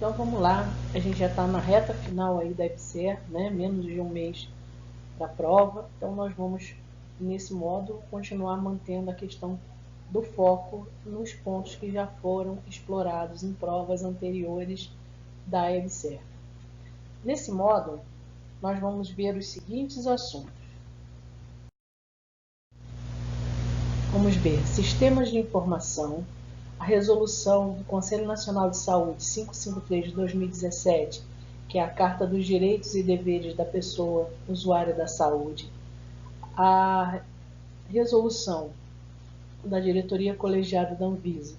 Então vamos lá, a gente já está na reta final aí da EBSER, né? Menos de um mês para a prova, então nós vamos, nesse modo, continuar mantendo a questão do foco nos pontos que já foram explorados em provas anteriores da EBSER. Nesse módulo, nós vamos ver os seguintes assuntos. Vamos ver sistemas de informação, a resolução do Conselho Nacional de Saúde 553 de 2017, que é a Carta dos Direitos e Deveres da Pessoa Usuária da Saúde, a resolução da Diretoria Colegiada da Anvisa,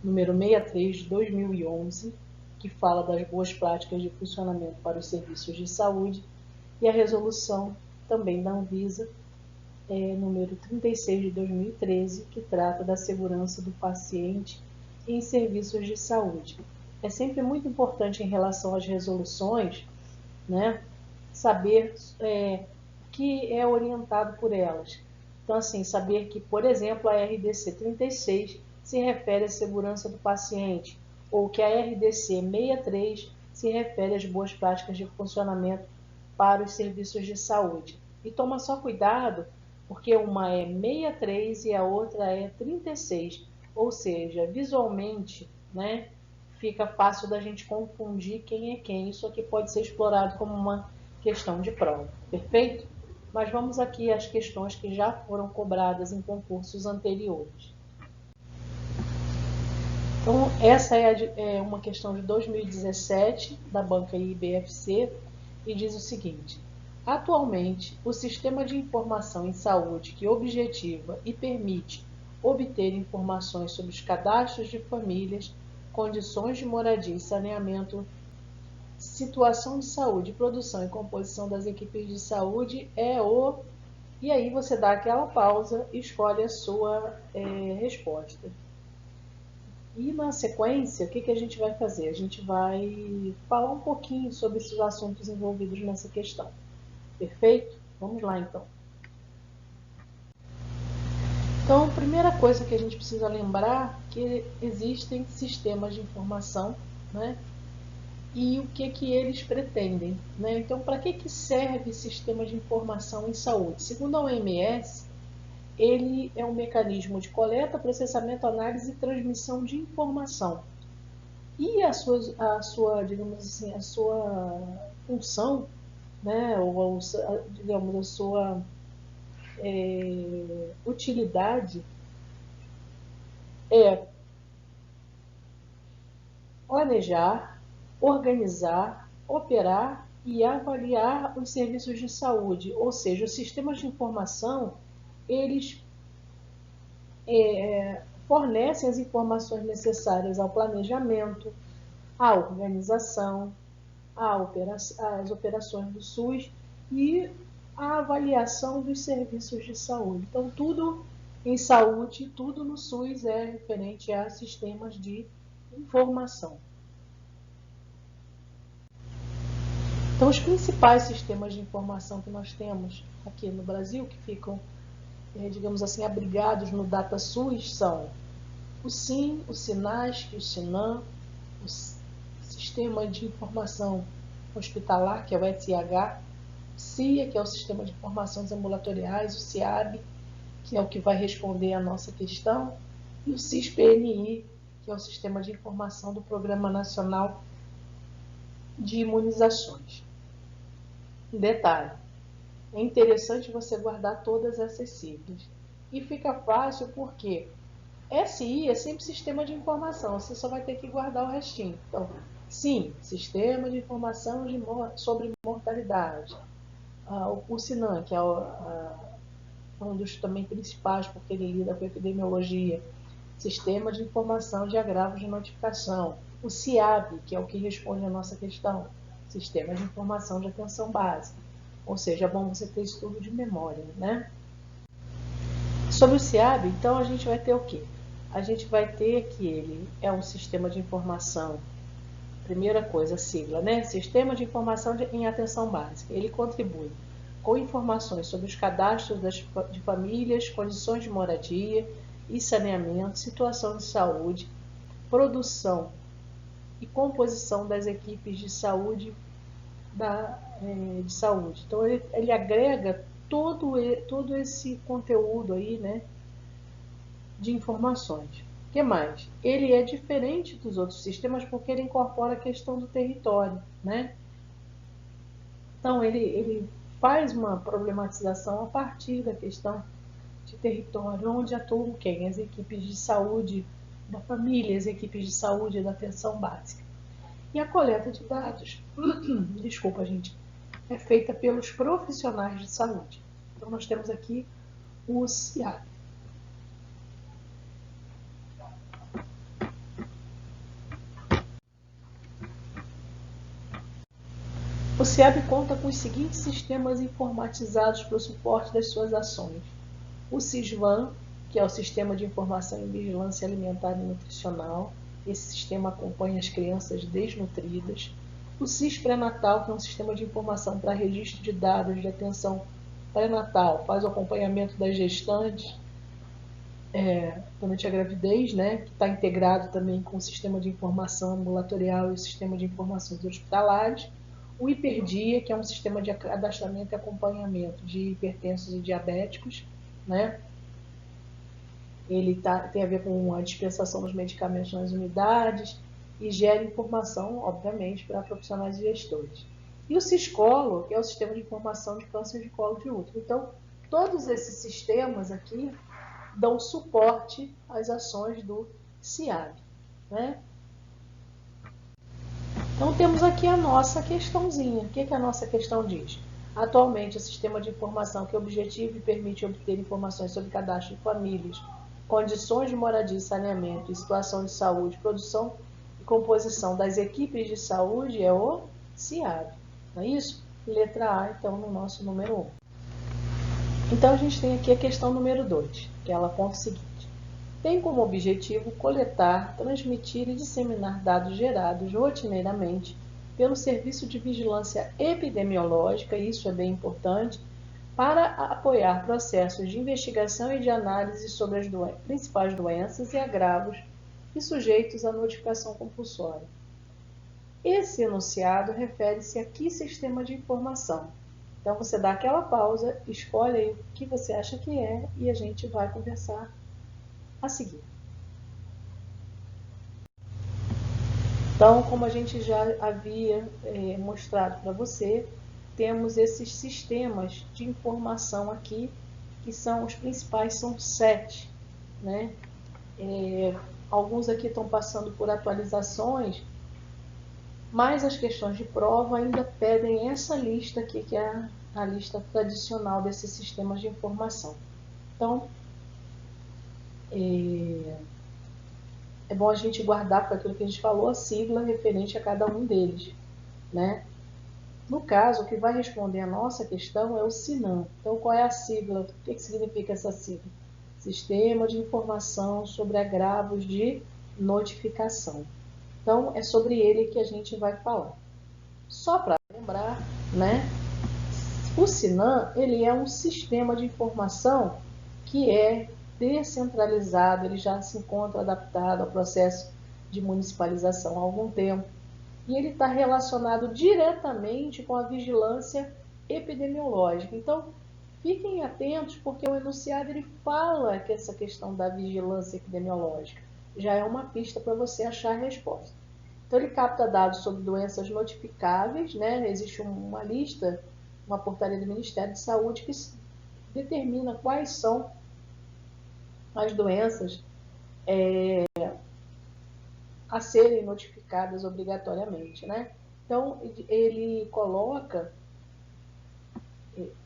número 63 de 2011, que fala das boas práticas de funcionamento para os serviços de saúde, e a resolução também da Anvisa, número 36 de 2013, que trata da segurança do paciente em serviços de saúde. É sempre muito importante em relação às resoluções, né, saber o que é orientado por elas. Então, assim, saber que, por exemplo, a RDC 36 se refere à segurança do paciente, ou que a RDC 63 se refere às boas práticas de funcionamento para os serviços de saúde. E toma só cuidado, porque uma é 63 e a outra é 36, ou seja, visualmente, né, fica fácil da gente confundir quem é quem. Isso aqui pode ser explorado como uma questão de prova, perfeito? Mas vamos aqui às questões que já foram cobradas em concursos anteriores. Então, essa é uma questão de 2017, da banca IBFC, e diz o seguinte: atualmente, o Sistema de Informação em Saúde que objetiva e permite obter informações sobre os cadastros de famílias, condições de moradia e saneamento, situação de saúde, produção e composição das equipes de saúde é o... E aí você dá aquela pausa e escolhe a sua resposta. E na sequência, o que a gente vai fazer? A gente vai falar um pouquinho sobre esses assuntos envolvidos nessa questão. Perfeito? Vamos lá, então. Então, a primeira coisa que a gente precisa lembrar é que existem sistemas de informação, né? E o que eles pretendem, né? Então, para que serve sistema de informação em saúde? Segundo a OMS, ele é um mecanismo de coleta, processamento, análise e transmissão de informação. E a sua digamos assim, a sua função, né, ou digamos, a sua utilidade é planejar, organizar, operar e avaliar os serviços de saúde. Ou seja, os sistemas de informação, eles fornecem as informações necessárias ao planejamento, à organização, às operações do SUS e à avaliação dos serviços de saúde. Então, tudo em saúde, tudo no SUS é referente a sistemas de informação. Então, os principais sistemas de informação que nós temos aqui no Brasil, que ficam, digamos assim, abrigados no DataSUS, são o SIM, o SINASC, o SINAM, o Sistema de Informação Hospitalar, que é o SIH, o CIA, que é o Sistema de Informações Ambulatoriais, o SIAB, que é o que vai responder a nossa questão, e o CISPNI, que é o Sistema de Informação do Programa Nacional de Imunizações. Detalhe, é interessante você guardar todas essas siglas. E fica fácil porque SI é sempre sistema de informação, você só vai ter que guardar o restinho. Então, sim, sistema de informação sobre mortalidade. O SINAM, que é um dos também principais, porque ele lida com epidemiologia. Sistema de informação de agravos de notificação. O SIAB, que é o que responde a nossa questão. Sistema de informação de atenção básica. Ou seja, é bom você ter isso tudo de memória, né? Sobre o SIAB, então, a gente vai ter o quê? A gente vai ter que ele é um sistema de informação, primeira coisa, sigla, né? Sistema de Informação em Atenção Básica. Ele contribui com informações sobre os cadastros de famílias, condições de moradia e saneamento, situação de saúde, produção e composição das equipes de saúde de saúde. Então, ele agrega todo esse conteúdo aí, né, de informações. O que mais? Ele é diferente dos outros sistemas porque ele incorpora a questão do território, né? Então, ele faz uma problematização a partir da questão de território, onde atuam quem? As equipes de saúde da família, as equipes de saúde da atenção básica. E a coleta de dados, desculpa, gente, é feita pelos profissionais de saúde. Então, nós temos aqui o CIAB. O CIAB conta com os seguintes sistemas informatizados para o suporte das suas ações. O SISVAN, que é o Sistema de Informação em Vigilância Alimentar e Nutricional. Esse sistema acompanha as crianças desnutridas. O SIS Pré-Natal, que é um sistema de informação para registro de dados de atenção pré-natal, faz o acompanhamento das gestantes durante a gravidez, né, que está integrado também com o sistema de informação ambulatorial e o sistema de informações hospitalares. O Hiperdia, que é um sistema de cadastramento e acompanhamento de hipertensos e diabéticos, né? Ele tem a ver com a dispensação dos medicamentos nas unidades e gera informação, obviamente, para profissionais e gestores. E o Siscolo, que é o sistema de informação de câncer de colo de útero. Então, todos esses sistemas aqui dão suporte às ações do CIAB, né? Então, temos aqui a nossa questãozinha. O que a nossa questão diz? Atualmente, o sistema de informação que objetiva e permite obter informações sobre cadastro de famílias, condições de moradia e saneamento, e situação de saúde, produção e composição das equipes de saúde é o CIAB. Não é isso? Letra A, então, no nosso número 1. Então, a gente tem aqui a questão número 2, que ela aponta o seguinte. Tem como objetivo coletar, transmitir e disseminar dados gerados rotineiramente pelo Serviço de Vigilância Epidemiológica, isso é bem importante, para apoiar processos de investigação e de análise sobre as principais doenças e agravos e sujeitos à notificação compulsória. Esse enunciado refere-se a que sistema de informação? Então, você dá aquela pausa, escolhe aí o que você acha que é e a gente vai conversar a seguir. Então, como a gente já havia mostrado para você, temos esses sistemas de informação aqui, que são os principais, são 7, né? Alguns aqui estão passando por atualizações, mas as questões de prova ainda pedem essa lista aqui, que é a lista tradicional desses sistemas de informação. Então, é bom a gente guardar com aquilo que a gente falou, a sigla referente a cada um deles, né? No caso, o que vai responder a nossa questão é o SINAM. Então, qual é a sigla? O que significa essa sigla? Sistema de Informação sobre Agravos de Notificação. Então, é sobre ele que a gente vai falar. Só para lembrar, né? O SINAM, ele é um sistema de informação que é descentralizado, ele já se encontra adaptado ao processo de municipalização há algum tempo. E ele está relacionado diretamente com a vigilância epidemiológica. Então, fiquem atentos, porque o enunciado ele fala que essa questão da vigilância epidemiológica já é uma pista para você achar a resposta. Então, ele capta dados sobre doenças notificáveis, né? Existe uma lista, uma portaria do Ministério de Saúde que determina quais são as doenças a serem notificadas obrigatoriamente, né? Então, ele coloca,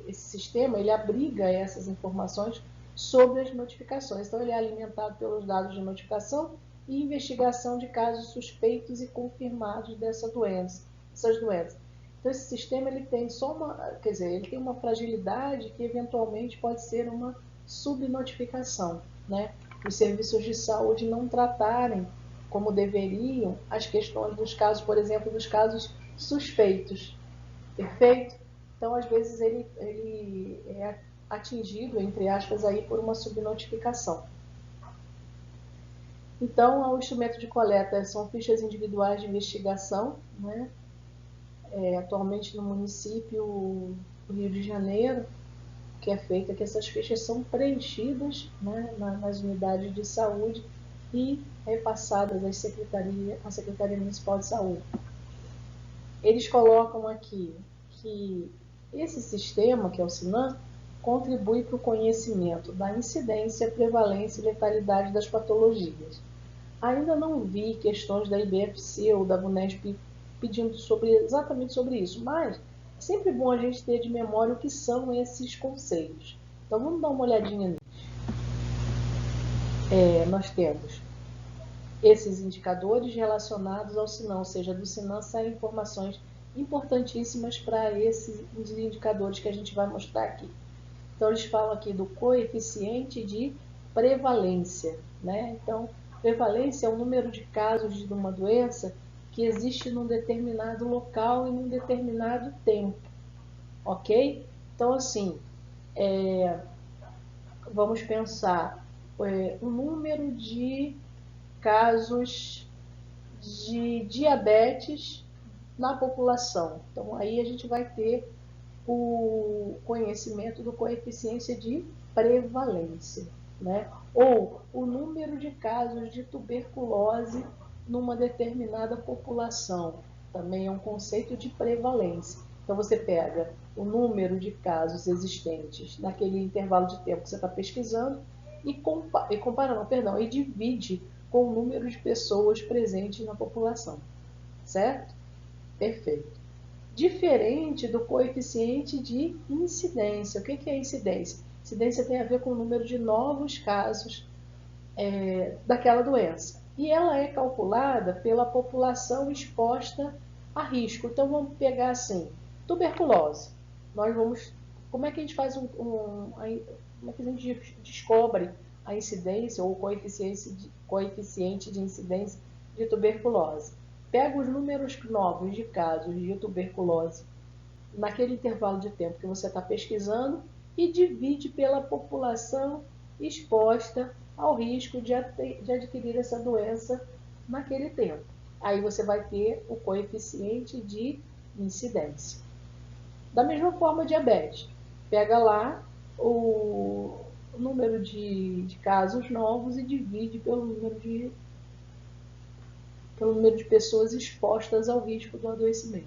esse sistema, ele abriga essas informações sobre as notificações. Então, ele é alimentado pelos dados de notificação e investigação de casos suspeitos e confirmados dessas doenças. Então, esse sistema ele tem ele tem uma fragilidade que eventualmente pode ser uma subnotificação, né? Os serviços de saúde não tratarem como deveriam as questões dos casos, por exemplo, dos casos suspeitos. Perfeito? Então, às vezes, ele é atingido, entre aspas, aí, por uma subnotificação. Então, o instrumento de coleta são fichas individuais de investigação, né? Atualmente no município do Rio de Janeiro, que é feita que essas fichas são preenchidas, né, nas unidades de saúde e repassadas à Secretaria Municipal de Saúde. Eles colocam aqui que esse sistema, que é o SINAM, contribui para o conhecimento da incidência, prevalência e letalidade das patologias. Ainda não vi questões da IBFC ou da VUNESP pedindo exatamente sobre isso, mas é sempre bom a gente ter de memória o que são esses conceitos. Então vamos dar uma olhadinha nisso. Nós temos esses indicadores relacionados ao SINAM, ou seja, do SINAM saem informações importantíssimas para esses indicadores que a gente vai mostrar aqui. Então, eles falam aqui do coeficiente de prevalência, né? Então, prevalência é o número de casos de uma doença que existe num determinado local e num determinado tempo, ok? Então, assim, vamos pensar o número de casos de diabetes na população. Então, aí a gente vai ter o conhecimento do coeficiente de prevalência, né? Ou o número de casos de tuberculose numa determinada população. Também é um conceito de prevalência. Então, você pega o número de casos existentes naquele intervalo de tempo que você está pesquisando e divide com o número de pessoas presentes na população, certo? Perfeito. Diferente do coeficiente de incidência. O que é incidência? Incidência tem a ver com o número de novos casos daquela doença. E ela é calculada pela população exposta a risco. Então, vamos pegar assim, tuberculose. Como é que a gente faz como é que a gente descobre a incidência ou o coeficiente de incidência de tuberculose? Pega os números novos de casos de tuberculose naquele intervalo de tempo que você está pesquisando e divide pela população exposta ao risco de adquirir essa doença naquele tempo. Aí você vai ter o coeficiente de incidência. Da mesma forma, diabetes. Pega lá o número de casos novos e divide pelo número de pessoas expostas ao risco do adoecimento.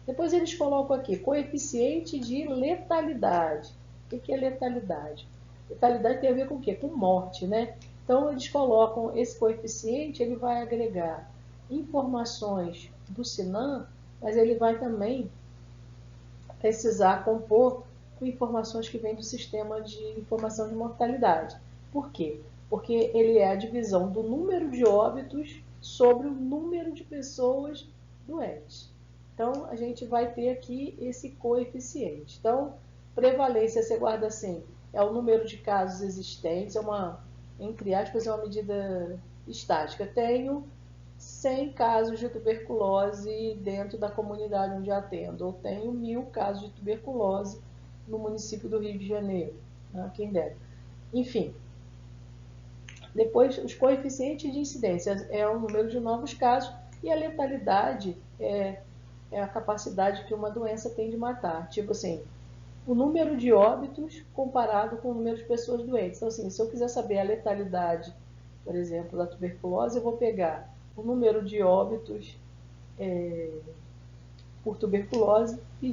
Depois eles colocam aqui, coeficiente de letalidade. O que é letalidade? Letalidade tem a ver com o quê? Com morte, né? Então, eles colocam esse coeficiente, ele vai agregar informações do SINAM, mas ele vai também precisar compor com informações que vêm do sistema de informação de mortalidade. Por quê? Porque ele é a divisão do número de óbitos sobre o número de pessoas doentes. Então, a gente vai ter aqui esse coeficiente. Então, prevalência, você guarda assim, é o número de casos existentes, entre aspas, é uma medida estática. Tenho 100 casos de tuberculose dentro da comunidade onde atendo, ou tenho 1000 casos de tuberculose no município do Rio de Janeiro, né? Quem dera. Enfim, depois os coeficientes de incidência é o número de novos casos e a letalidade é a capacidade que uma doença tem de matar. Tipo assim, o número de óbitos comparado com o número de pessoas doentes. Então, assim, se eu quiser saber a letalidade, por exemplo, da tuberculose, eu vou pegar o número de óbitos por tuberculose e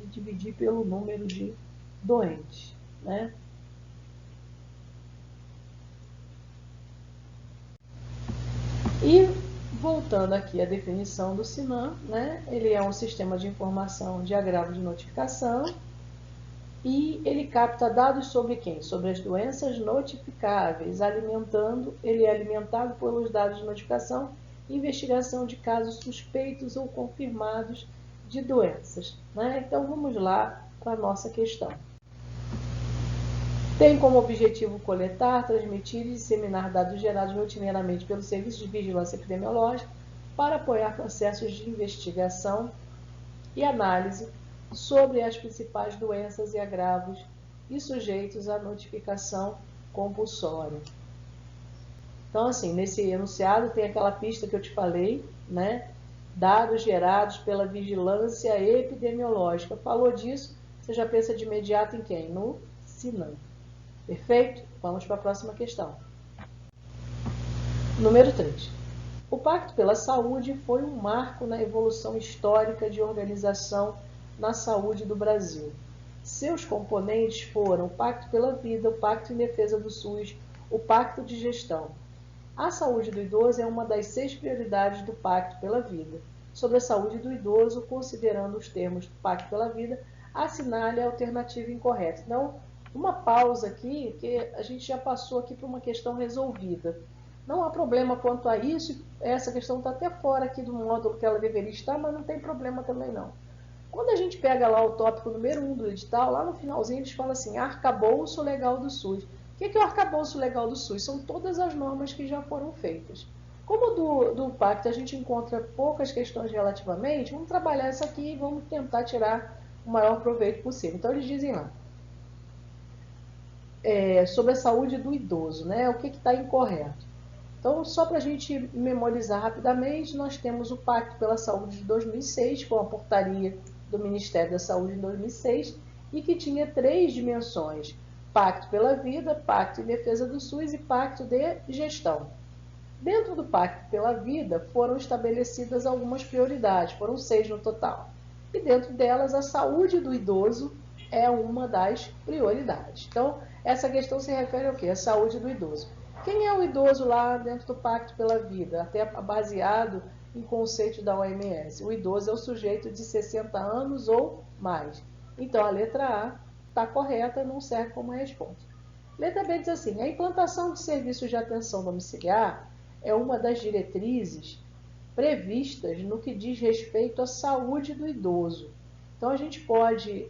dividir pelo número de doentes, né? E voltando aqui à definição do SINAM, né? Ele é um sistema de informação de agravo de notificação e ele capta dados sobre quem? Sobre as doenças notificáveis, ele é alimentado pelos dados de notificação e investigação de casos suspeitos ou confirmados de doenças, né? Então vamos lá para a nossa questão. Tem como objetivo coletar, transmitir e disseminar dados gerados rotineiramente pelo Serviço de Vigilância Epidemiológica para apoiar processos de investigação e análise sobre as principais doenças e agravos e sujeitos à notificação compulsória. Então, assim, nesse enunciado tem aquela pista que eu te falei, né? Dados gerados pela vigilância epidemiológica. Falou disso, você já pensa de imediato em quem? No Sinan. Perfeito? Vamos para a próxima questão. Número 3. O Pacto pela Saúde foi um marco na evolução histórica de organização na saúde do Brasil. Seus componentes foram o Pacto pela Vida, o Pacto em Defesa do SUS, o Pacto de Gestão. A saúde do idoso é uma das 6 prioridades do Pacto pela Vida. Sobre a saúde do idoso, considerando os termos do Pacto pela Vida, assinale a alternativa incorreta. Então, uma pausa aqui, que a gente já passou aqui para uma questão resolvida. Não há problema quanto a isso, essa questão está até fora aqui do módulo que ela deveria estar, mas não tem problema também não. Quando a gente pega lá o tópico número 1 do edital, lá no finalzinho eles falam assim, arcabouço legal do SUS. O que é o arcabouço legal do SUS? São todas as normas que já foram feitas. Como do pacto a gente encontra poucas questões relativamente, vamos trabalhar isso aqui e vamos tentar tirar o maior proveito possível. Então eles dizem lá, sobre a saúde do idoso, né? O que está incorreto? Então, só para a gente memorizar rapidamente, nós temos o Pacto pela Saúde de 2006, com a portaria do Ministério da Saúde em 2006, e que tinha 3 dimensões: Pacto pela Vida, Pacto em Defesa do SUS e Pacto de Gestão. Dentro do Pacto pela Vida foram estabelecidas algumas prioridades, foram 6 no total. E dentro delas, a saúde do idoso é uma das prioridades. Então, essa questão se refere ao quê? A saúde do idoso. Quem é o idoso lá dentro do Pacto pela Vida? Até baseado em conceito da OMS. O idoso é o sujeito de 60 anos ou mais. Então, a letra A está correta, não serve como resposta. Letra B diz assim, a implantação de serviços de atenção domiciliar é uma das diretrizes previstas no que diz respeito à saúde do idoso. Então, a gente pode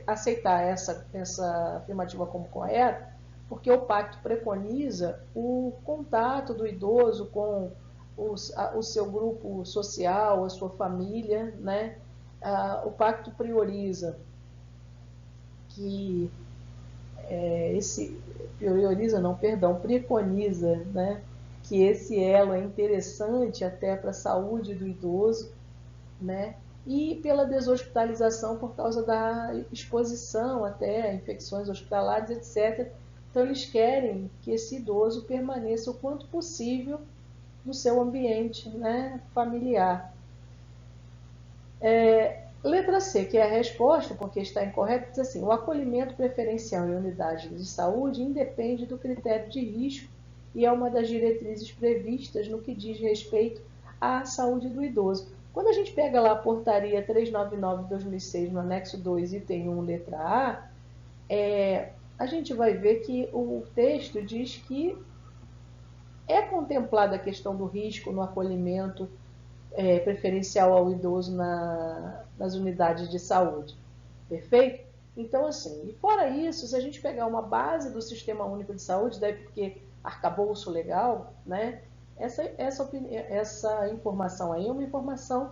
aceitar essa afirmativa como correta, porque o pacto preconiza o contato do idoso com o seu grupo social, a sua família, né? O pacto prioriza que preconiza, né? Que esse elo é interessante até para a saúde do idoso, né? E pela deshospitalização por causa da exposição até a infecções hospitalares, etc. Então, eles querem que esse idoso permaneça o quanto possível no seu ambiente, né, familiar. Letra C, que é a resposta, porque está incorreta, diz assim, o acolhimento preferencial em unidades de saúde independe do critério de risco e é uma das diretrizes previstas no que diz respeito à saúde do idoso. Quando a gente pega lá a portaria 399 de 2006, no anexo 2, item 1, letra A, a gente vai ver que o texto diz que é contemplada a questão do risco no acolhimento preferencial ao idoso nas unidades de saúde. Perfeito? Então, assim, e fora isso, se a gente pegar uma base do Sistema Único de Saúde, daí porque arcabouço legal, né? Essa informação aí é uma informação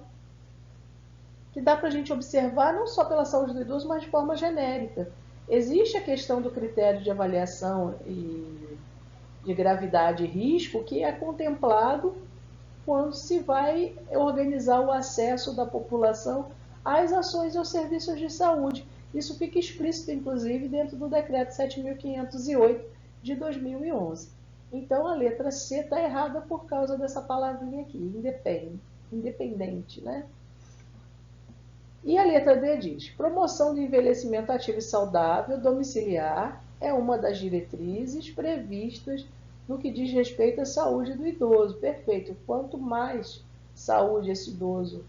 que dá para a gente observar não só pela saúde do idoso, mas de forma genérica. Existe a questão do critério de avaliação e de gravidade e risco que é contemplado quando se vai organizar o acesso da população às ações e aos serviços de saúde. Isso fica explícito, inclusive, dentro do Decreto 7.508 de 2011. Então, a letra C está errada por causa dessa palavrinha aqui, independente, né? E a letra D diz, promoção do envelhecimento ativo e saudável domiciliar é uma das diretrizes previstas no que diz respeito à saúde do idoso. Perfeito. Quanto mais saúde esse idoso,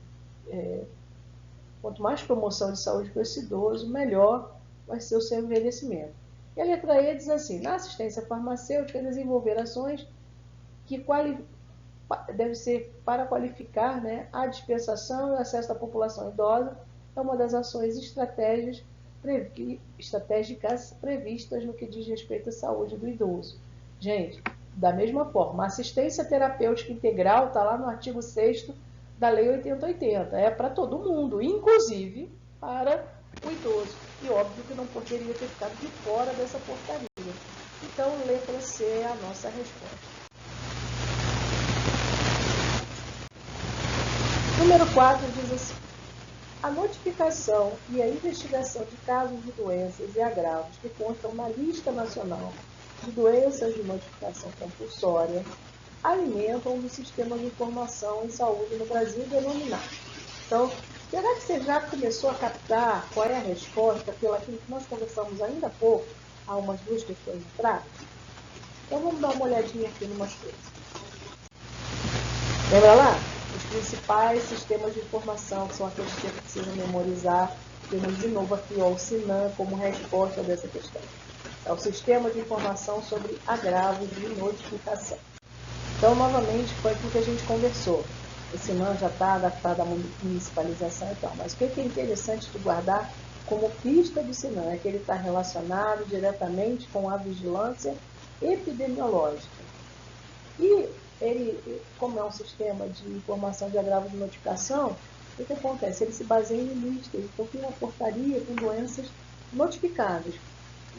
quanto mais promoção de saúde para esse idoso, melhor vai ser o seu envelhecimento. E a letra E diz assim, na assistência farmacêutica, desenvolver ações que deve ser para qualificar, né, a dispensação e o acesso da população idosa, é uma das ações estratégicas previstas no que diz respeito à saúde do idoso. Gente, da mesma forma, a assistência terapêutica integral está lá no artigo 6º da Lei 8080. É para todo mundo, inclusive para o idoso. E óbvio que não poderia ter ficado de fora dessa portaria. Então, letra C é a nossa resposta. Número 4 diz assim: a notificação e a investigação de casos de doenças e agravos que constam na Lista Nacional de Doenças de Notificação Compulsória alimentam o sistema de informação em saúde no Brasil denominado. Então, será que você já começou a captar qual é a resposta pelo aquilo que nós conversamos ainda há pouco, há umas 2 questões atrás? Então, vamos dar uma olhadinha aqui em umas coisas. Lembra lá? Os principais sistemas de informação, que são aqueles que você precisa memorizar. Temos de novo aqui ó, o SINAM como resposta dessa questão. É o Sistema de Informação sobre Agravos de Notificação. Então, novamente, foi aquilo que a gente conversou. O SINAM já está adaptado à municipalização e tal. Mas o que é interessante de guardar como pista do SINAM é que ele está relacionado diretamente com a vigilância epidemiológica. E ele, como é um sistema de informação de agravo de notificação, o que acontece? Ele se baseia em listas, então tem uma portaria com doenças notificadas,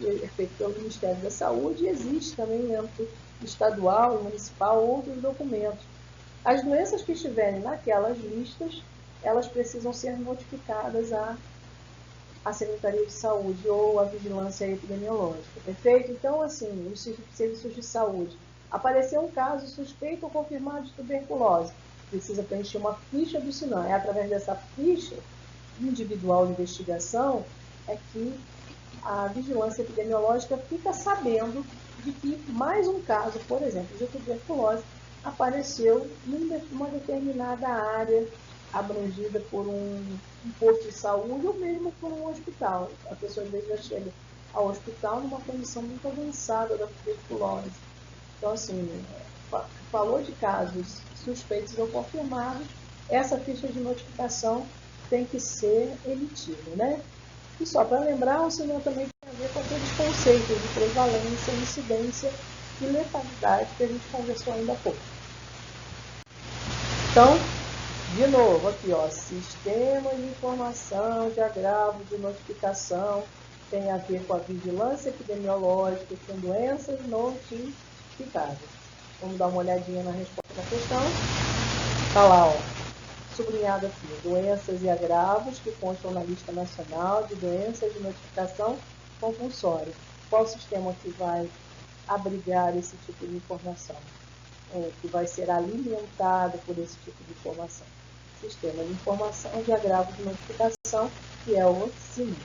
é feito pelo Ministério da Saúde, e existe também em âmbito estadual, municipal, outros documentos. As doenças que estiverem naquelas listas, elas precisam ser notificadas à Secretaria de Saúde ou à Vigilância Epidemiológica, perfeito? Então, assim, os serviços de saúde, apareceu um caso suspeito ou confirmado de tuberculose, precisa preencher uma ficha do SINAM. É através dessa ficha individual de investigação é que a vigilância epidemiológica fica sabendo de que mais um caso, por exemplo, de tuberculose, apareceu numa determinada área abrangida por um posto de saúde ou mesmo por um hospital. A pessoa, às vezes, já chega ao hospital numa condição muito avançada da tuberculose. Então, assim, falou de casos suspeitos ou confirmados, essa ficha de notificação tem que ser emitida, né? E só para lembrar, o SINAM também tem a ver com aqueles conceitos de prevalência, incidência e letalidade que a gente conversou ainda há pouco. Então, de novo, aqui, ó, sistema de informação de agravo de notificação tem a ver com a vigilância epidemiológica com doenças notificadas. Vamos dar uma olhadinha na resposta da questão. Está lá, ó, sublinhado aqui, doenças e agravos que constam na Lista Nacional de Doenças de Notificação Compulsória. Qual sistema que vai abrigar esse tipo de informação? Que vai ser alimentado por esse tipo de informação? Sistema de Informação de Agravo de Notificação, que é o SINAM.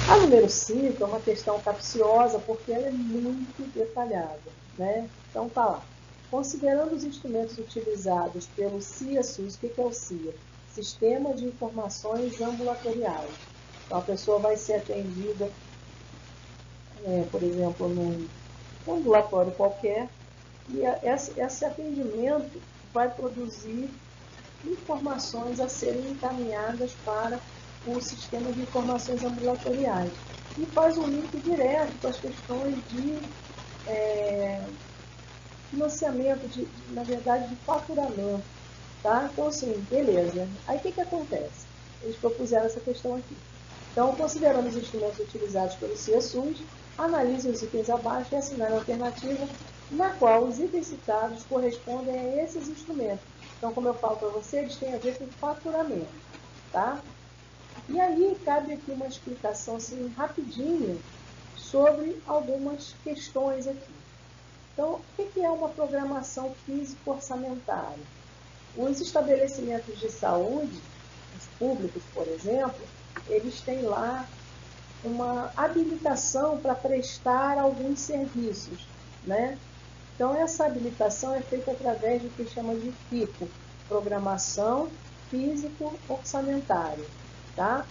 A número 5 é uma questão capciosa porque ela é muito detalhada, né? Então, tá lá. Considerando os instrumentos utilizados pelo CIA-SUS, o que é o CIA? Sistema de Informações Ambulatoriais. Então, a pessoa vai ser atendida, por exemplo, num ambulatório qualquer, e esse atendimento vai produzir informações a serem encaminhadas para o sistema de informações ambulatoriais. E faz um link direto com as questões de financiamento, na verdade, de faturamento. Tá? Então, assim, beleza. Aí, o que acontece? Eles propuseram essa questão aqui. Então, considerando os instrumentos utilizados pelo CIA-SUS, analise os itens abaixo e assinale a alternativa na qual os itens citados correspondem a esses instrumentos. Então, como eu falo para você, eles têm a ver com faturamento, tá? E aí, cabe aqui uma explicação, assim, rapidinho, sobre algumas questões aqui. Então, o que é uma programação físico-orçamentária? Os estabelecimentos de saúde, os públicos, por exemplo, eles têm lá uma habilitação para prestar alguns serviços, né? Então, essa habilitação é feita através do que chama de FICO, Programação Físico-Orçamentária, tá?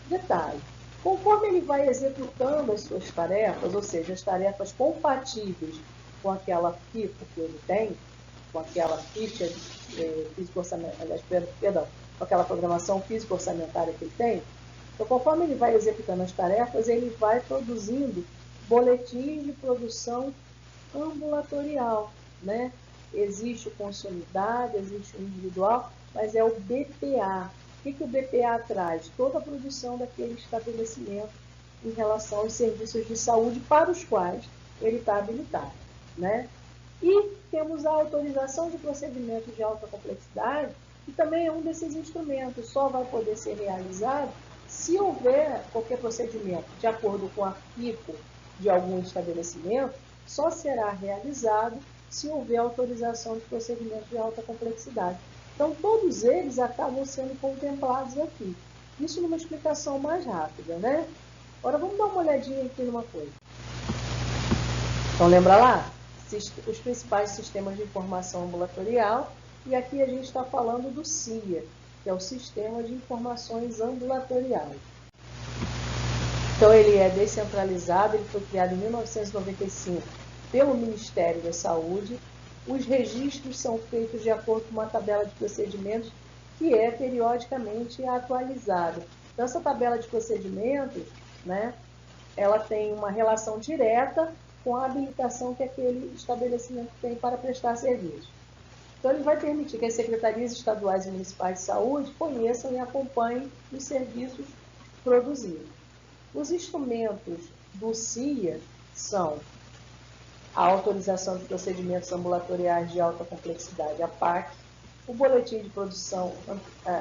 Detalhe, conforme ele vai executando as suas tarefas, ou seja, as tarefas compatíveis com aquela FICO que ele tem, com aquela ficha físico-orçamentária, perdão, com aquela programação físico-orçamentária que ele tem, então, conforme ele vai executando as tarefas, ele vai produzindo boletins de produção ambulatorial, né? Existe o consolidado, existe o individual, mas é o BPA. O que o BPA traz? Toda a produção daquele estabelecimento em relação aos serviços de saúde para os quais ele está habilitado, né? E temos a autorização de procedimentos de alta complexidade, que também é um desses instrumentos, só vai poder ser realizado se houver qualquer procedimento de acordo com a FIPO de algum estabelecimento, só será realizado se houver autorização de procedimentos de alta complexidade. Então, todos eles acabam sendo contemplados aqui. Isso numa explicação mais rápida, né? Agora, vamos dar uma olhadinha aqui numa coisa. Então, lembra lá? Os principais sistemas de informação ambulatorial, e aqui a gente está falando do CIA, que é o Sistema de Informações Ambulatoriais. Então, ele é descentralizado, ele foi criado em 1995 pelo Ministério da Saúde. Os registros são feitos de acordo com uma tabela de procedimentos que é periodicamente atualizada. Então, essa tabela de procedimentos, né, ela tem uma relação direta com a habilitação que aquele estabelecimento tem para prestar serviço. Então, ele vai permitir que as secretarias estaduais e municipais de saúde conheçam e acompanhem os serviços produzidos. Os instrumentos do CIA são a autorização de procedimentos ambulatoriais de alta complexidade, a PAC, o boletim de produção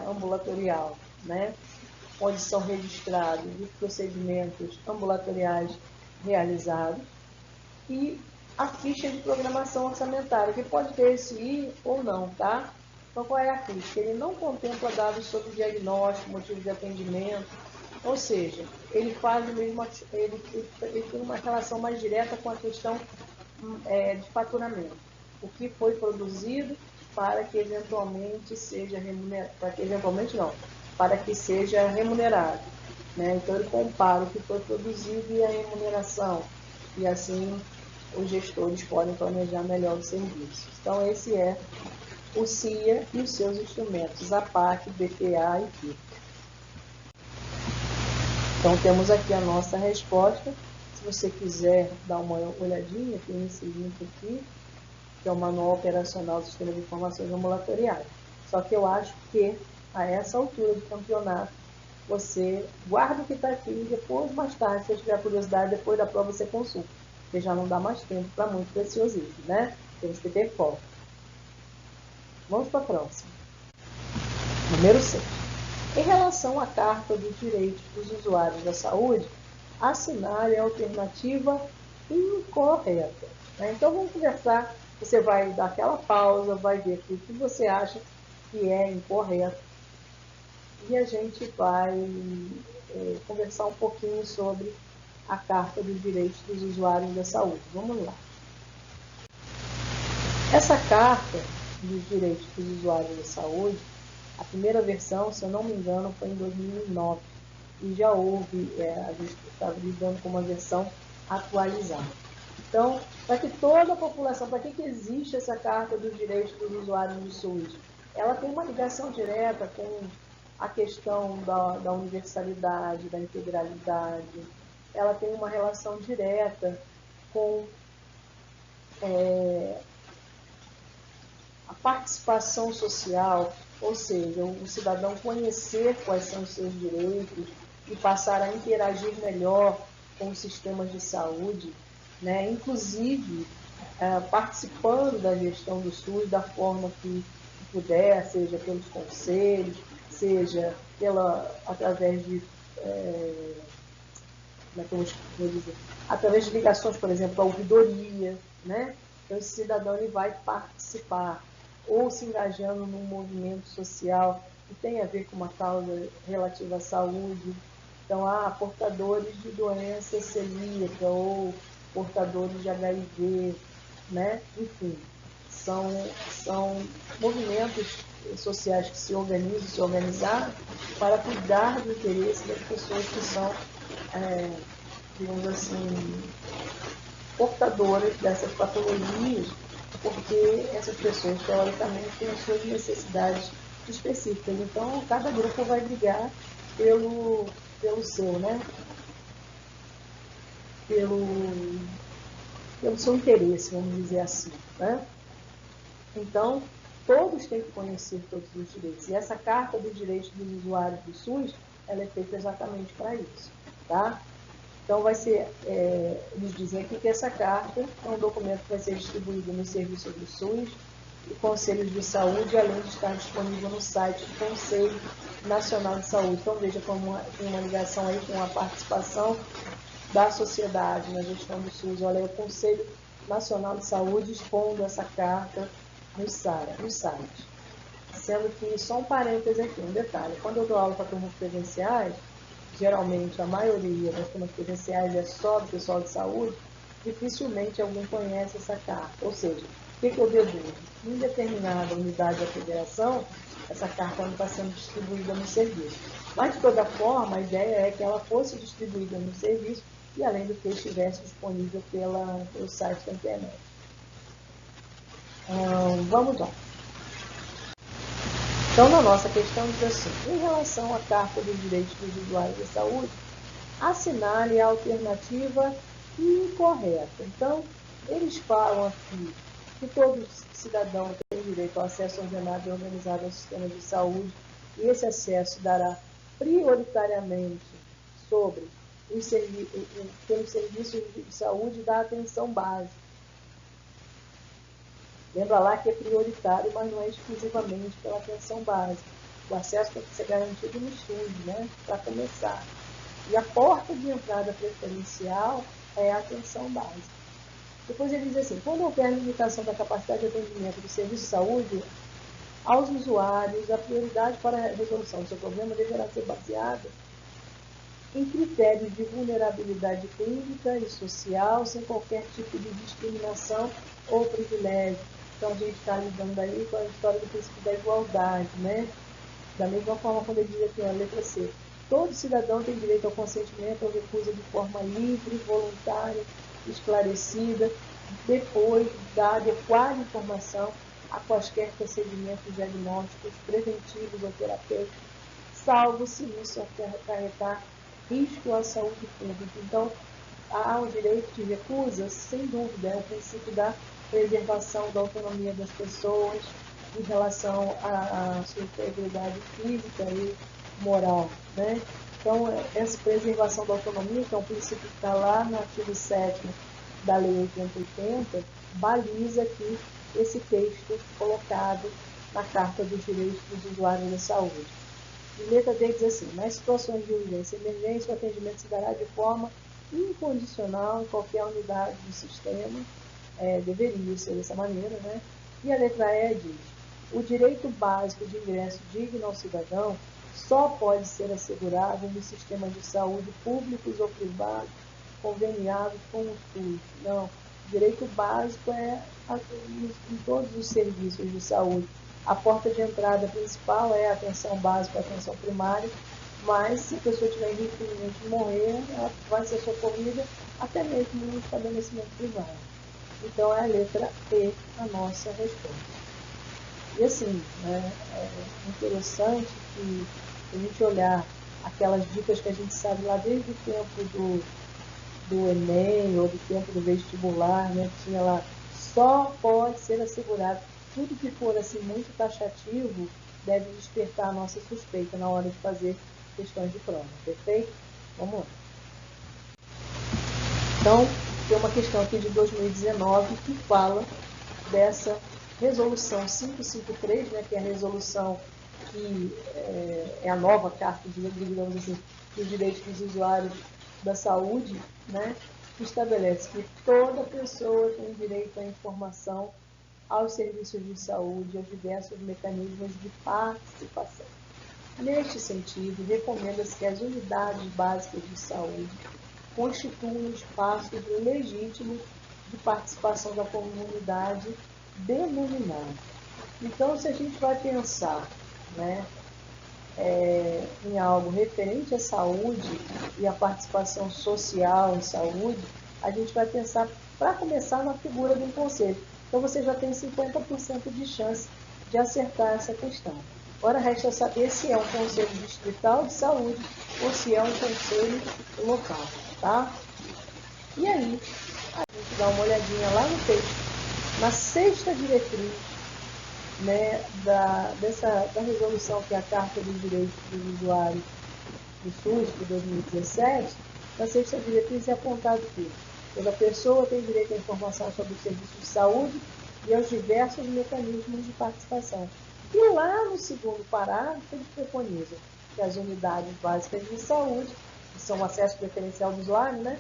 ambulatorial, né, onde são registrados os procedimentos ambulatoriais realizados, e a ficha de programação orçamentária, que pode ter esse I ou não, tá? Então, qual é a ficha? Ele não contempla dados sobre diagnóstico, motivo de atendimento, ou seja, ele faz o mesmo, ele tem uma relação mais direta com a questão de faturamento. O que foi produzido para que eventualmente seja remunerado, para que seja remunerado, né? Então, ele compara o que foi produzido e a remuneração, e assim os gestores podem planejar melhor os serviços. Então, esse é o CIA e os seus instrumentos, a PAC, BPA e FIP. Então, temos aqui a nossa resposta. Se você quiser dar uma olhadinha, tem esse link aqui, que é o Manual Operacional do Sistema de Informações Ambulatoriais. Só que eu acho que, a essa altura do campeonato, você guarda o que está aqui e depois, mais tarde, se você tiver curiosidade, depois da prova você consulta, porque já não dá mais tempo para muito preciosismo, né? Temos que ter foco. Vamos para a próxima. Número 6. Em relação à Carta dos Direitos dos Usuários da Saúde, assinale a alternativa incorreta, né? Então, vamos conversar. Você vai dar aquela pausa, vai ver aqui o que você acha que é incorreto, e a gente vai conversar um pouquinho sobre a Carta dos Direitos dos Usuários da Saúde. Vamos lá. Essa Carta dos Direitos dos Usuários da Saúde, a primeira versão, se eu não me engano, foi em 2009, e já houve, a gente estava lidando com uma versão atualizada. Então, para que toda a população, para que existe essa Carta dos Direitos dos Usuários de Saúde? Ela tem uma ligação direta com a questão da universalidade, da integralidade. Ela tem uma relação direta com a participação social, ou seja, o cidadão conhecer quais são os seus direitos e passar a interagir melhor com os sistemas de saúde, né? Inclusive participando da gestão do SUS da forma que puder, seja pelos conselhos, seja através de através de ligações, por exemplo, à ouvidoria, né? Então, esse cidadão ele vai participar ou se engajando num movimento social que tem a ver com uma causa relativa à saúde. Então, portadores de doença celíaca ou portadores de HIV, né? Enfim, são movimentos sociais que se organizaram para cuidar do interesse das pessoas que são, digamos assim, portadoras dessas patologias, porque essas pessoas, teoricamente, têm as suas necessidades específicas. Então, cada grupo vai brigar pelo seu, né? Pelo seu interesse, vamos dizer assim, né? Então, todos têm que conhecer todos os direitos. E essa Carta dos Direitos dos Usuários do SUS, ela é feita exatamente para isso, tá? Então, vai ser, eles dizem aqui que essa carta é um documento que vai ser distribuído nos serviços do SUS e conselhos de saúde, além de estar disponível no site do Conselho Nacional de Saúde. Então, veja como tem uma ligação aí com a participação da sociedade na gestão do SUS. Olha, é o Conselho Nacional de Saúde expondo essa carta no site. Sendo que, só um parêntese aqui, um detalhe, quando eu dou aula para turmas presenciais, geralmente a maioria das turmas presenciais é só do pessoal de saúde, dificilmente alguém conhece essa carta. Ou seja, o que eu deduzo? Em determinada unidade da federação, essa carta não está sendo distribuída no serviço. Mas, de toda forma, a ideia é que ela fosse distribuída no serviço e, além do que, estivesse disponível pelo site da internet. Vamos lá. Então, na nossa questão, diz assim: em relação à Carta dos Direitos dos Usuários da Saúde, assinale a alternativa incorreta. Então, eles falam aqui que todo cidadão tem direito ao acesso ordenado e organizado ao sistema de saúde, e esse acesso dará prioritariamente sobre pelos serviços de saúde da atenção básica. Lembra lá que é prioritário, mas não é exclusivamente pela atenção básica. O acesso tem que ser garantido no SUS, né, para começar. E a porta de entrada preferencial é a atenção básica. Depois ele diz assim: quando houver limitação da capacidade de atendimento do serviço de saúde aos usuários, a prioridade para a resolução do seu problema deverá ser baseada em critérios de vulnerabilidade clínica e social, sem qualquer tipo de discriminação ou privilégio. Então, a gente está lidando aí com a história do princípio da igualdade, né? Da mesma forma, quando ele diz aqui, a letra C: todo cidadão tem direito ao consentimento ou recusa de forma livre, voluntária, esclarecida, depois da adequada informação a quaisquer procedimentos diagnósticos, preventivos ou terapêuticos, salvo se isso acarretar risco à saúde pública. Então, há o direito de recusa, sem dúvida, é o princípio da preservação da autonomia das pessoas em relação à sua integridade física e moral, né? Então, essa preservação da autonomia, que é um princípio que está lá no artigo 7º da Lei 8080, baliza aqui esse texto colocado na Carta dos Direitos dos Usuários da Saúde. E letra D diz assim: nas situações de urgência e emergência, o atendimento se dará de forma incondicional em qualquer unidade do sistema, deveria ser dessa maneira, né? E a letra E diz: o direito básico de ingresso digno ao cidadão só pode ser assegurado nos sistemas de saúde públicos ou privados conveniados com o SUS. Não, o direito básico é em todos os serviços de saúde. A porta de entrada principal é a atenção básica, a atenção primária, mas se a pessoa tiver em risco iminente de morrer, ela vai ser socorrida até mesmo no estabelecimento privado. Então, é a letra E a nossa resposta. E assim, né, é interessante que a gente olhar aquelas dicas que a gente sabe lá desde o tempo do Enem ou do tempo do vestibular, né, que tinha lá: só pode ser assegurado. Tudo que for assim muito taxativo deve despertar a nossa suspeita na hora de fazer questões de prova, perfeito? Vamos lá. Então, tem uma questão aqui de 2019 que fala dessa resolução 553, né, que é a resolução que é a nova Carta, digamos assim, dos Direitos dos Usuários da Saúde, né, que estabelece que toda pessoa tem direito à informação, aos serviços de saúde, aos diversos mecanismos de participação. Neste sentido, recomenda-se que as unidades básicas de saúde constituam um espaço legítimo de participação da comunidade denominado. Então, se a gente vai pensar, né, em algo referente à saúde e à participação social em saúde, a gente vai pensar, para começar, na figura de um conselho. Então, você já tem 50% de chance de acertar essa questão. Agora, resta saber se é um conselho distrital de saúde ou se é um conselho local, tá? E aí, a gente dá uma olhadinha lá no texto, na sexta diretriz, né, da resolução, que é a Carta dos Direitos dos Usuários do SUS, de 2017, Na sexta diretriz é apontado que toda pessoa tem direito à informação sobre os serviços de saúde e aos diversos mecanismos de participação. E lá no segundo parágrafo, eles preconizam que as unidades básicas de saúde, que são o acesso preferencial do usuário, né,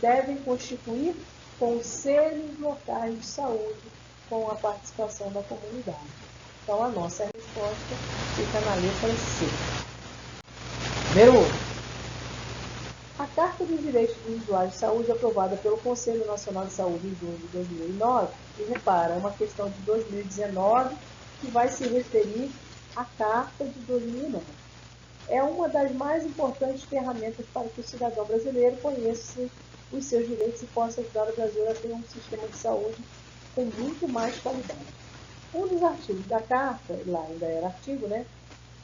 devem constituir conselhos locais de saúde com a participação da comunidade. Então, a nossa resposta fica na letra C. Número 1. A Carta dos Direitos dos Usuários de Saúde, aprovada pelo Conselho Nacional de Saúde em junho de 2009, e repara, é uma questão de 2019 que vai se referir à Carta de 2009. É uma das mais importantes ferramentas para que o cidadão brasileiro conheça os seus direitos e possa ajudar o Brasil a ter um sistema de saúde com muito mais qualidade. Um dos artigos da Carta, lá ainda era artigo, né,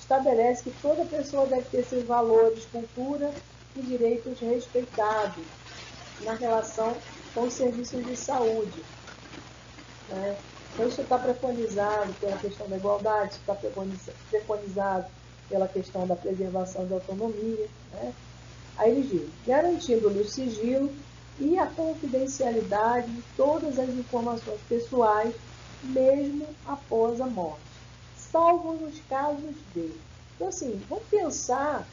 estabelece que toda pessoa deve ter seus valores, cultura e direitos respeitados na relação com os serviços de saúde. Né? Então, isso está preconizado pela questão da igualdade, está preconizado pela questão da preservação da autonomia. Né? Aí ele diz, garantindo-lhe o sigilo e a confidencialidade de todas as informações pessoais, mesmo após a morte, salvo nos casos de... Então, assim, vamos pensar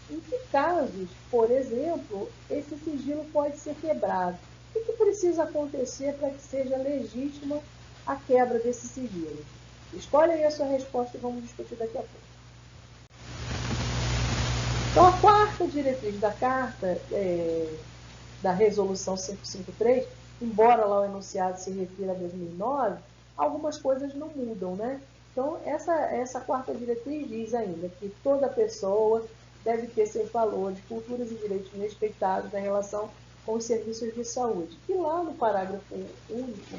em que casos, por exemplo, esse sigilo pode ser quebrado. O que precisa acontecer para que seja legítima a quebra desse sigilo? Escolhe aí a sua resposta e vamos discutir daqui a pouco. Então, a quarta diretriz da Carta, da Resolução 553, embora lá o enunciado se refira a 2009, algumas coisas não mudam, né? Então, essa quarta diretriz diz ainda que toda pessoa deve ter seus valores, culturas e direitos respeitados na relação com os serviços de saúde. E lá no parágrafo único,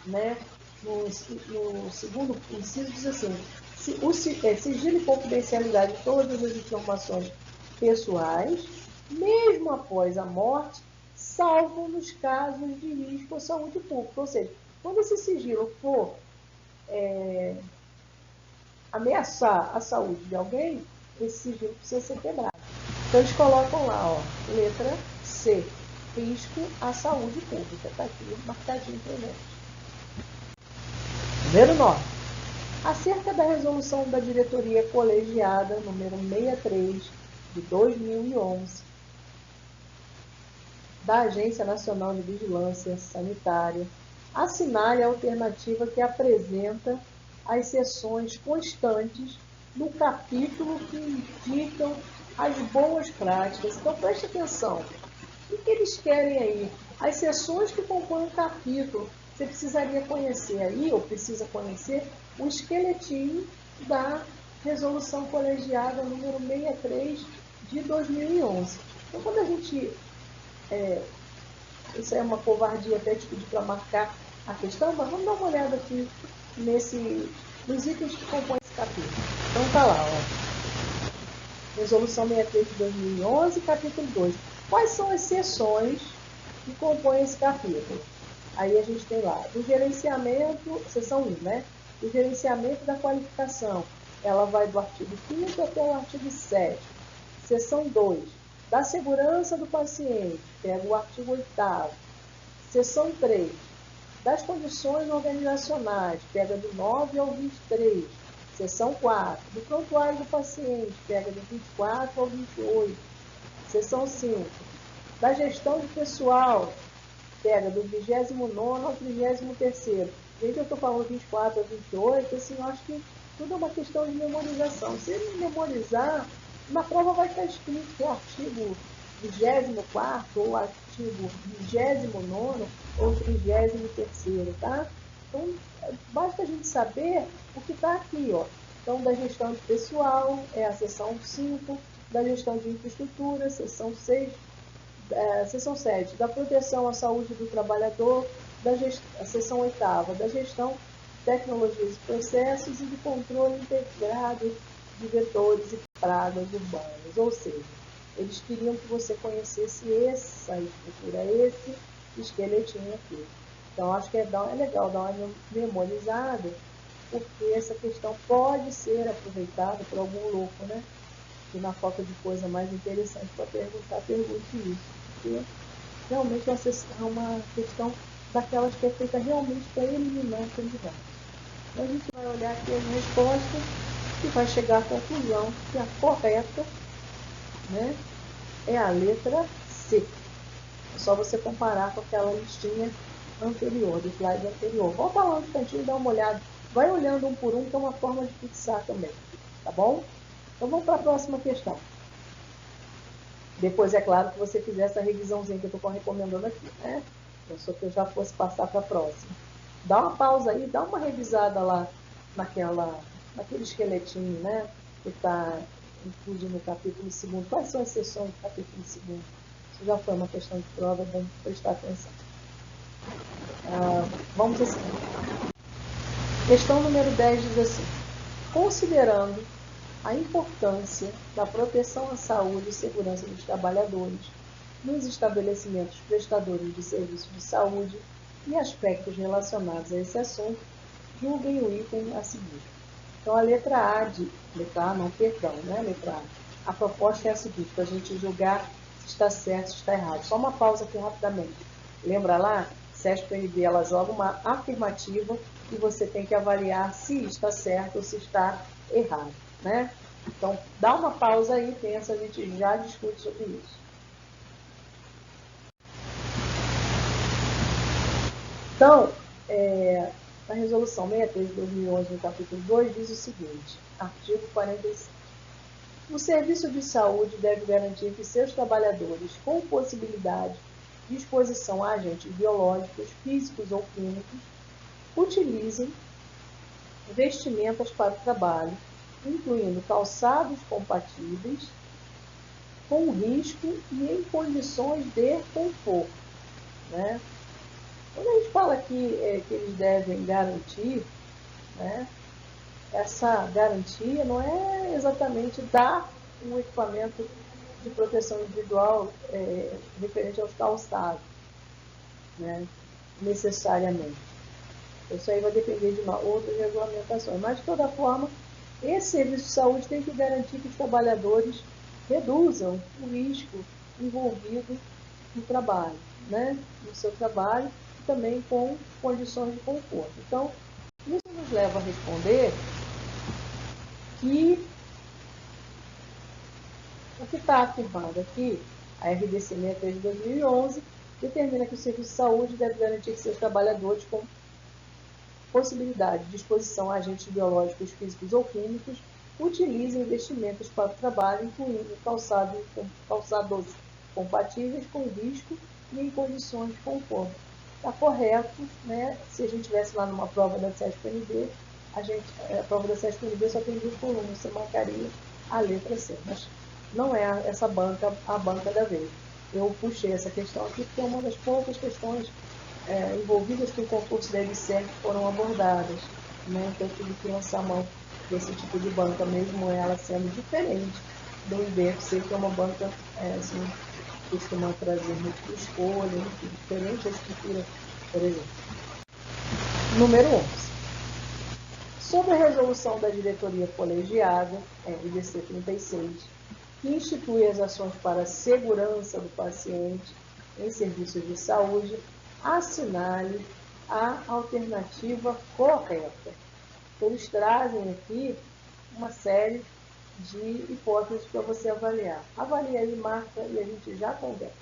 né, no segundo inciso, diz assim, sigilo e confidencialidade de todas as informações pessoais, mesmo após a morte, salvo nos casos de risco à saúde pública. Ou seja, quando esse sigilo for ameaçar a saúde de alguém, esse sigilo precisa ser quebrado. Então, eles colocam lá, ó, letra C, risco à saúde pública. Está aqui marcadinho para gente. Número 9. Acerca da resolução da diretoria colegiada, número 63, de 2011, da Agência Nacional de Vigilância Sanitária, assinale a alternativa que apresenta as seções constantes no capítulo que indicam as boas práticas. Então, preste atenção. O que eles querem aí? As seções que compõem o capítulo. Você precisaria conhecer aí, ou precisa conhecer, o esqueletinho da resolução colegiada número 63 de 2011. Então, quando a gente... isso é uma covardia até te pedir para marcar a questão, mas vamos dar uma olhada aqui nos itens que compõem esse capítulo. Então, está lá, ó. Resolução 63 de 2011, capítulo 2. Quais são as seções que compõem esse capítulo? Aí a gente tem lá, do gerenciamento, seção 1, né? Do gerenciamento da qualificação. Ela vai do artigo 5º até o artigo 7º. Seção 2, da segurança do paciente, pega o artigo 8º. Seção 3, das condições organizacionais, pega do 9 ao 23. Seção 4, do prontuário do paciente, pega do 24 ao 28. Seção 5, da gestão de pessoal, pega do 29º ao 33º. Gente, eu estou falando 24 ao 28, assim, eu acho que tudo é uma questão de memorização. Se ele memorizar, na prova vai estar escrito que é artigo 24º, ou artigo 29º, ou 33º, tá? Então, basta a gente saber o que está aqui, ó. Então, da gestão de pessoal, é a seção 5, da gestão de infraestrutura, seção 6, seção 7, da proteção à saúde do trabalhador, a seção 8ª, da gestão de tecnologias e processos e de controle integrado de vetores e pragas urbanas. Ou seja, eles queriam que você conhecesse essa estrutura, esse esqueletinho aqui. Então, acho que é legal dar uma memorizada, porque essa questão pode ser aproveitada por algum louco, né? E na falta de coisa mais interessante para perguntar, pergunte isso. Porque realmente é uma questão daquelas que é feita realmente para eliminar candidatos. Então a gente vai olhar aqui as respostas e vai chegar à conclusão que a correta, né, é a letra C. É só você comparar com aquela listinha anterior, do slide anterior. Volta lá no cantinho e dá uma olhada. Vai olhando um por um, que é uma forma de fixar também. Tá bom? Então vamos para a próxima questão. Depois, é claro, que você fizer essa revisãozinha que eu estou recomendando aqui, né? Só que eu já fosse passar para a próxima. Dá uma pausa aí, dá uma revisada lá naquele esqueletinho, né? Que está incluso no capítulo 2º. Quais são as seções do capítulo 2º? Isso já foi uma questão de prova, vamos prestar atenção. Vamos assim. Questão número 10 diz assim: considerando a importância da proteção à saúde e segurança dos trabalhadores nos estabelecimentos prestadores de serviços de saúde e aspectos relacionados a esse assunto, julguem o item a seguir. Então, a letra A letra A, não, perdão, né? Letra A. A proposta é a seguinte, para a gente julgar se está certo, se está errado. Só uma pausa aqui rapidamente. Lembra lá? CESP-NB, ela joga uma afirmativa e você tem que avaliar se está certo ou se está errado, né? Então, dá uma pausa aí, pensa, a gente já discute sobre isso. Então, a resolução 63 de 2011, no capítulo 2, diz o seguinte, artigo 45. O serviço de saúde deve garantir que seus trabalhadores, com possibilidade de exposição a agentes biológicos, físicos ou químicos, utilizem vestimentas para o trabalho, incluindo calçados compatíveis com risco e em condições de conforto, né? Quando a gente fala aqui que eles devem garantir, né, essa garantia não é exatamente dar um equipamento de proteção individual referente aos calçados, né, necessariamente. Isso aí vai depender de outras regulamentações. Mas, de toda forma, esse serviço de saúde tem que garantir que os trabalhadores reduzam o risco envolvido no trabalho, né, no seu trabalho, e também com condições de conforto. Então, isso nos leva a responder que o que está afirmado aqui, a RDC 63 de 2011, determina que o serviço de saúde deve garantir que seus trabalhadores com possibilidade de exposição a agentes biológicos, físicos ou químicos utilizem vestimentas para o trabalho, incluindo calçados compatíveis com risco e em condições de conforto. Está correto, né? Se a gente tivesse lá numa prova da CESP-NB, a prova da CESP-NB só tem 2 colunas, você marcaria a letra C, mas não é essa banca a banca da vez. Eu puxei essa questão aqui porque é uma das poucas questões envolvidas com o concurso da EBSERH que foram abordadas, né? Então eu tive que lançar a mão desse tipo de banca, mesmo ela sendo diferente do IBFC, que é uma banca assim, costuma trazer múltipla escolha, enfim, diferente da estrutura, por exemplo. Número 11. Sobre a resolução da diretoria colegiada, IDC 36, que institui as ações para a segurança do paciente em serviços de saúde, assinale a alternativa correta. Eles trazem aqui uma série de hipóteses para você avaliar. Avalia aí, marca e a gente já conversa.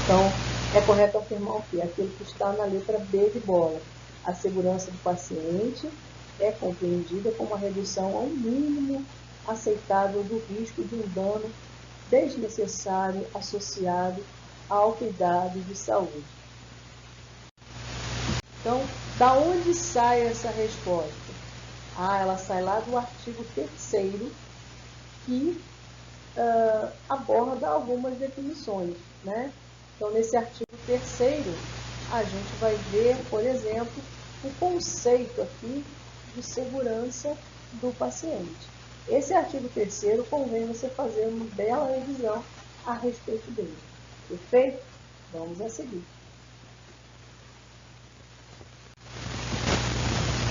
Então, é correto afirmar o quê? Aquilo que está na letra B de bola. A segurança do paciente é compreendida como a redução ao mínimo aceitável do risco de um dano desnecessário associado ao cuidado de saúde. Então, da onde sai essa resposta? Ela sai lá do artigo 3º, que aborda algumas definições, né? Então, nesse artigo 3º, a gente vai ver, por exemplo, o conceito aqui de segurança do paciente. Esse artigo 3º convém você fazer uma bela revisão a respeito dele. Perfeito? Vamos a seguir.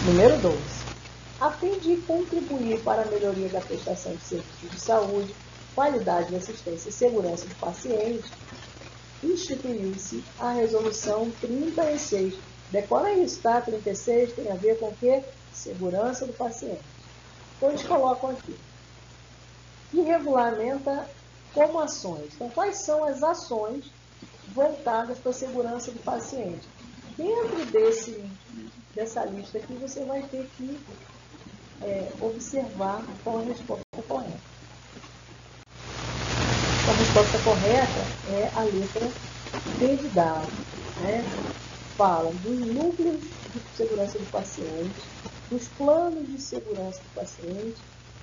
Número 12. A fim de contribuir para a melhoria da prestação de serviços de saúde, qualidade de assistência e segurança do paciente, instituiu-se a Resolução 36. Decora isso, tá? 36 tem a ver com o quê? Segurança do paciente. Então, eles colocam aqui. E regulamenta como ações. Então, quais são as ações voltadas para a segurança do paciente? Dentro dessa lista aqui, você vai ter que observar qual a resposta correta. A resposta correta é a letra D de dado, né? Fala dos núcleos de segurança do paciente, dos planos de segurança do paciente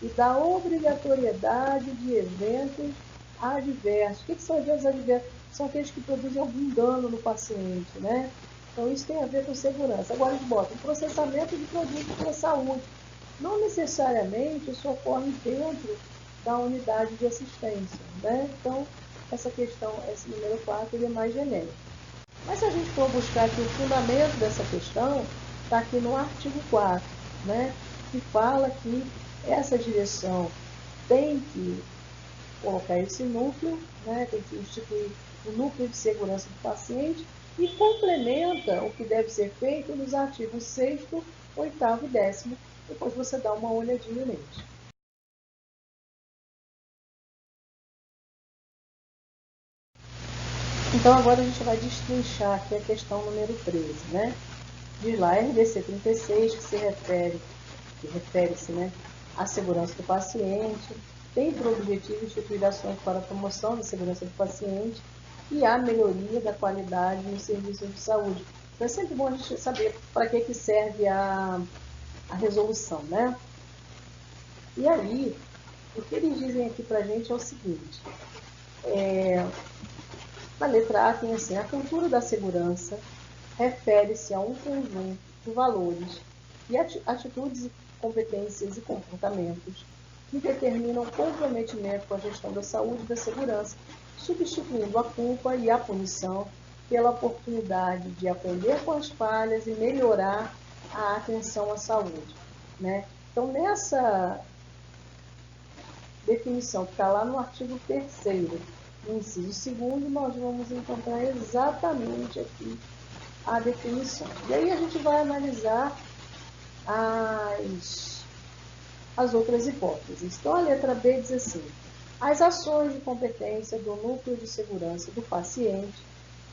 e da obrigatoriedade de eventos adversos. O que são eventos adversos? São aqueles que produzem algum dano no paciente, né? Então, isso tem a ver com segurança. Agora, eles botam processamento de produtos para a saúde. Não necessariamente isso ocorre dentro da unidade de assistência, né? Então, essa questão, esse número 4, ele é mais genérico. Mas se a gente for buscar aqui o fundamento dessa questão, está aqui no artigo 4, né? Que fala que essa direção tem que colocar esse núcleo, né? Tem que instituir o núcleo de segurança do paciente e complementa o que deve ser feito nos artigos 6º, 8º e 10º. Depois você dá uma olhadinha neles. Então, agora a gente vai destrinchar aqui a questão número 13, né? Diz lá, RDC 36, que refere-se, né, à segurança do paciente, tem por objetivo instituir ações para a promoção da segurança do paciente e a melhoria da qualidade nos serviços de saúde. Então, é sempre bom a gente saber para que serve a resolução, né? E aí, o que eles dizem aqui para a gente é o seguinte, na letra A tem assim, a cultura da segurança refere-se a um conjunto de valores e atitudes, competências e comportamentos que determinam comprometimento com a gestão da saúde e da segurança, substituindo a culpa e a punição pela oportunidade de aprender com as falhas e melhorar a atenção à saúde, né? Então, nessa definição que está lá no artigo 3º, no inciso 2º, nós vamos encontrar exatamente aqui a definição. E aí a gente vai analisar as outras hipóteses. Então, a letra B diz assim, as ações de competência do núcleo de segurança do paciente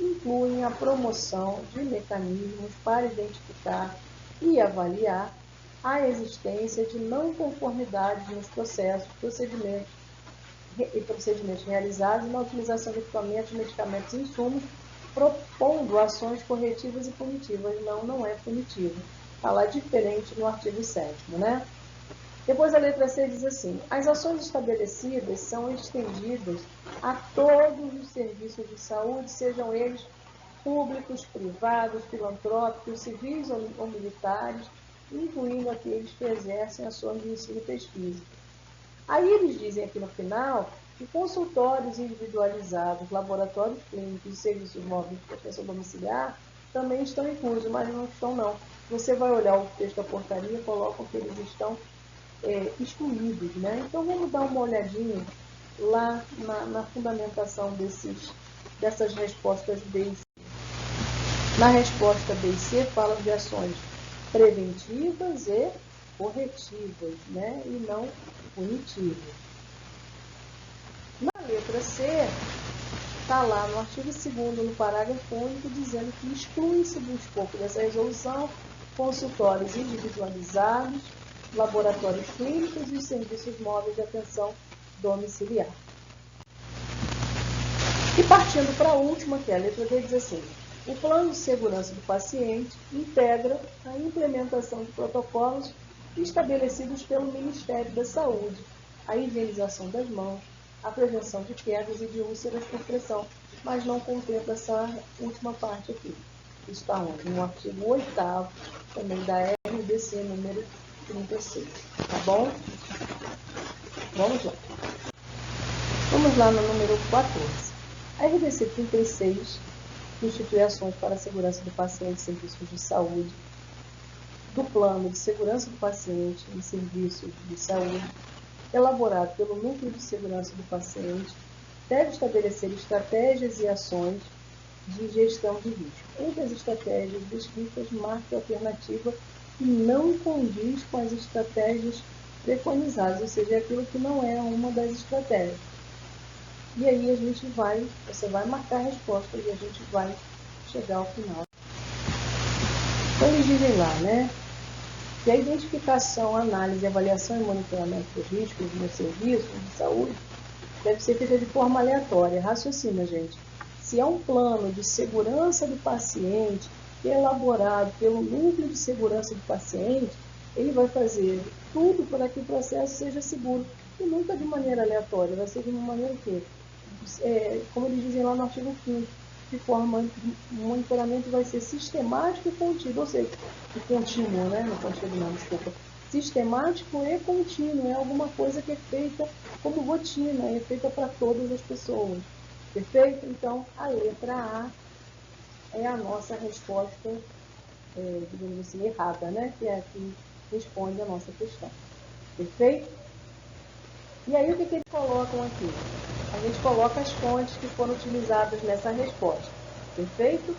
incluem a promoção de mecanismos para identificar e avaliar a existência de não conformidade nos processos, procedimentos realizados na utilização de equipamentos, medicamentos e insumos, propondo ações corretivas e punitivas. Não é punitivo. Está lá diferente no artigo 7º, né? Depois a letra C diz assim, as ações estabelecidas são estendidas a todos os serviços de saúde, sejam eles públicos, privados, filantrópicos, civis ou militares, incluindo aqueles que exercem ações de ensino e pesquisa. Aí eles dizem aqui no final que consultórios individualizados, laboratórios clínicos e serviços móveis de proteção domiciliar também estão inclusos, mas não estão não. Você vai olhar o texto da portaria e colocam que eles estão excluídos, né? Então vamos dar uma olhadinha lá na fundamentação dessas respostas B e C. Na resposta B e C falam de ações preventivas e corretivas, né? E não punitivas. Na letra C, está lá no artigo 2º, no parágrafo único, dizendo que exclui-se do escopo dessa resolução consultórios individualizados, laboratórios clínicos e os serviços móveis de atenção domiciliar. E partindo para a última, que é a letra D, diz assim, o plano de segurança do paciente integra a implementação de protocolos estabelecidos pelo Ministério da Saúde, a higienização das mãos, a prevenção de quedas e de úlceras por pressão, mas não contempla essa última parte aqui. Está onde? No artigo 8º, também da RDC número 36. Tá bom? Vamos lá. Vamos lá no número 14. A RDC 36 institui ações para a segurança do paciente em serviços de saúde. do Plano de Segurança do Paciente em Serviços de Saúde, elaborado pelo Núcleo de Segurança do Paciente, deve estabelecer estratégias e ações de gestão de risco. Entre as estratégias descritas, marque a alternativa que não condiz com as estratégias preconizadas, ou seja, é aquilo que não é uma das estratégias. E aí você vai marcar a resposta e a gente vai chegar ao final. Então eles dizem lá, né, que a identificação, análise, avaliação e monitoramento dos riscos nos serviços de saúde deve ser feita de forma aleatória. Raciocina, gente. Se é um plano de segurança do paciente elaborado pelo Núcleo de Segurança do Paciente, ele vai fazer tudo para que o processo seja seguro. E nunca de maneira aleatória, vai ser de uma maneira que, como eles dizem lá no artigo 5º, de forma, o monitoramento vai ser sistemático e contínuo, ou seja, e contínuo, né? Não contínuo não, desculpa. Sistemático e contínuo, é alguma coisa que é feita como rotina, é feita para todas as pessoas. Perfeito? Então, a letra A é a nossa resposta, digamos assim, errada, né? Que é a que responde a nossa questão. Perfeito? E aí, o que eles colocam aqui? A gente coloca as fontes que foram utilizadas nessa resposta. Perfeito?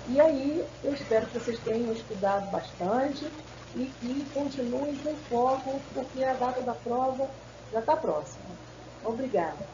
E aí, eu espero que vocês tenham estudado bastante e que continuem com foco, porque a data da prova já está próxima. Obrigada.